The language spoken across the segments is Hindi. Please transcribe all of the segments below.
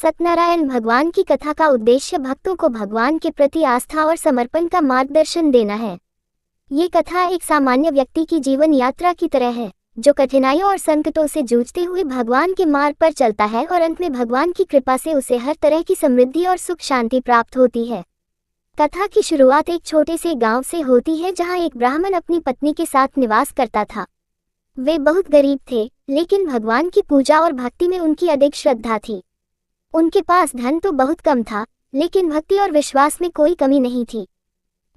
सत्यनारायण भगवान की कथा का उद्देश्य भक्तों को भगवान के प्रति आस्था और समर्पण का मार्गदर्शन देना है। ये कथा एक सामान्य व्यक्ति की जीवन यात्रा की तरह है, जो कठिनाइयों और संकटों से जूझते हुए भगवान के मार्ग पर चलता है और अंत में भगवान की कृपा से उसे हर तरह की समृद्धि और सुख शांति प्राप्त होती है। कथा की शुरुआत एक छोटे से गांव से होती है, जहां एक ब्राह्मण अपनी पत्नी के साथ निवास करता था। वे बहुत गरीब थे, लेकिन भगवान की पूजा और भक्ति में उनकी अधिक श्रद्धा थी। उनके पास धन तो बहुत कम था, लेकिन भक्ति और विश्वास में कोई कमी नहीं थी।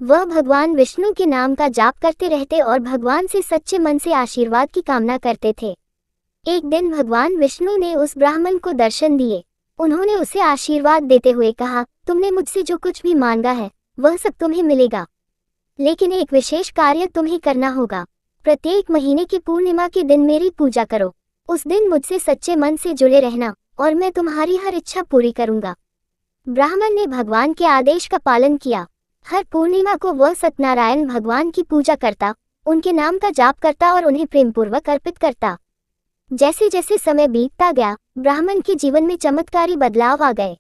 वह भगवान विष्णु के नाम का जाप करते रहते और भगवान से सच्चे मन से आशीर्वाद की कामना करते थे। एक दिन भगवान विष्णु ने उस ब्राह्मण को दर्शन दिए। उन्होंने उसे आशीर्वाद देते हुए कहा, तुमने मुझसे जो कुछ भी मांगा है वह सब तुम्हें मिलेगा, लेकिन एक विशेष कार्य तुम्हें करना होगा। प्रत्येक महीने की पूर्णिमा के दिन मेरी पूजा करो। उस दिन मुझसे सच्चे मन से जुड़े रहना और मैं तुम्हारी हर इच्छा पूरी करूंगा। ब्राह्मण ने भगवान के आदेश का पालन किया। हर पूर्णिमा को वह सत्यनारायण भगवान की पूजा करता, उनके नाम का जाप करता और उन्हें प्रेमपूर्वक अर्पित करता। जैसे जैसे समय बीतता गया, ब्राह्मण के जीवन में चमत्कारी बदलाव आ गए।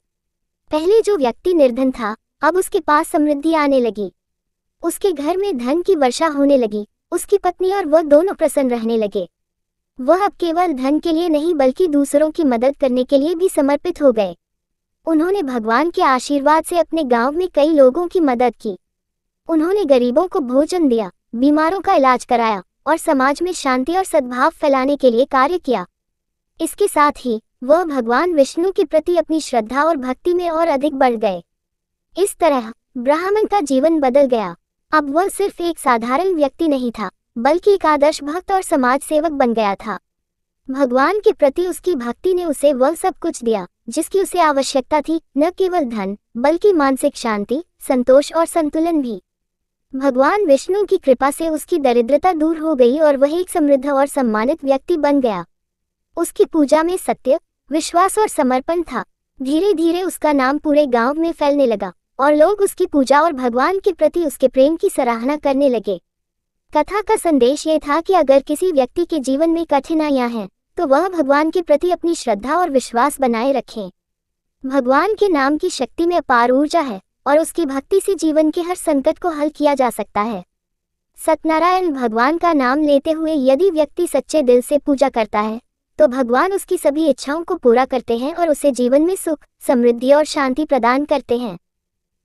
पहले जो व्यक्ति निर्धन था, अब उसके पास समृद्धि आने लगी। उसके घर में धन की वर्षा होने लगी। उसकी पत्नी और वह दोनों प्रसन्न रहने लगे। वह अब केवल धन के लिए नहीं, बल्कि दूसरों की मदद करने के लिए भी समर्पित हो गए। उन्होंने भगवान के आशीर्वाद से अपने गांव में कई लोगों की मदद की। उन्होंने गरीबों को भोजन दिया, बीमारों का इलाज कराया और समाज में शांति और सद्भाव फैलाने के लिए कार्य किया। इसके साथ ही वह भगवान विष्णु के प्रति अपनी श्रद्धा और भक्ति में और अधिक बढ़ गए। इस तरह ब्राह्मण का जीवन बदल गया। अब वह सिर्फ एक साधारण व्यक्ति नहीं था, बल्कि एक आदर्श भक्त और समाज सेवक बन गया था। भगवान के प्रति उसकी भक्ति ने उसे वह सब कुछ दिया जिसकी उसे आवश्यकता थी, न केवल धन बल्कि मानसिक शांति, संतोष और संतुलन भी। भगवान विष्णु की कृपा से उसकी दरिद्रता दूर हो गई और वह एक समृद्ध और सम्मानित व्यक्ति बन गया। उसकी पूजा में सत्य, विश्वास और समर्पण था। धीरे धीरे उसका नाम पूरे गांव में फैलने लगा और लोग उसकी पूजा और भगवान के प्रति उसके प्रेम की सराहना करने लगे। कथा का संदेश ये था कि अगर किसी व्यक्ति के जीवन में कठिनाइयां हैं, तो वह भगवान के प्रति अपनी श्रद्धा और विश्वास बनाए रखें। भगवान के नाम की शक्ति में अपार ऊर्जा है और उसकी भक्ति से जीवन के हर संकट को हल किया जा सकता है। सत्यनारायण भगवान का नाम लेते हुए यदि व्यक्ति सच्चे दिल से पूजा करता है, तो भगवान उसकी सभी इच्छाओं को पूरा करते हैं और उसे जीवन में सुख, समृद्धि और शांति प्रदान करते हैं।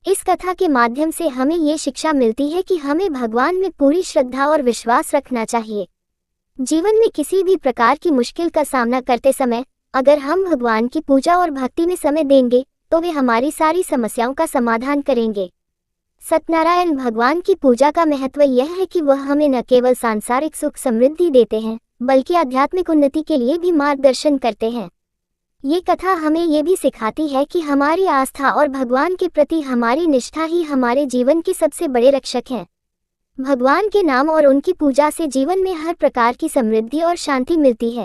इस कथा के माध्यम से हमें ये शिक्षा मिलती है कि हमें भगवान में पूरी श्रद्धा और विश्वास रखना चाहिए। जीवन में किसी भी प्रकार की मुश्किल का सामना करते समय अगर हम भगवान की पूजा और भक्ति में समय देंगे, तो वे हमारी सारी समस्याओं का समाधान करेंगे। सत्यनारायण भगवान की पूजा का महत्व यह है कि वह हमें न केवल सांसारिक सुख समृद्धि देते हैं, बल्कि आध्यात्मिक उन्नति के लिए भी मार्गदर्शन करते हैं। ये कथा हमें ये भी सिखाती है कि हमारी आस्था और भगवान के प्रति हमारी निष्ठा ही हमारे जीवन के सबसे बड़े रक्षक हैं। भगवान के नाम और उनकी पूजा से जीवन में हर प्रकार की समृद्धि और शांति मिलती है।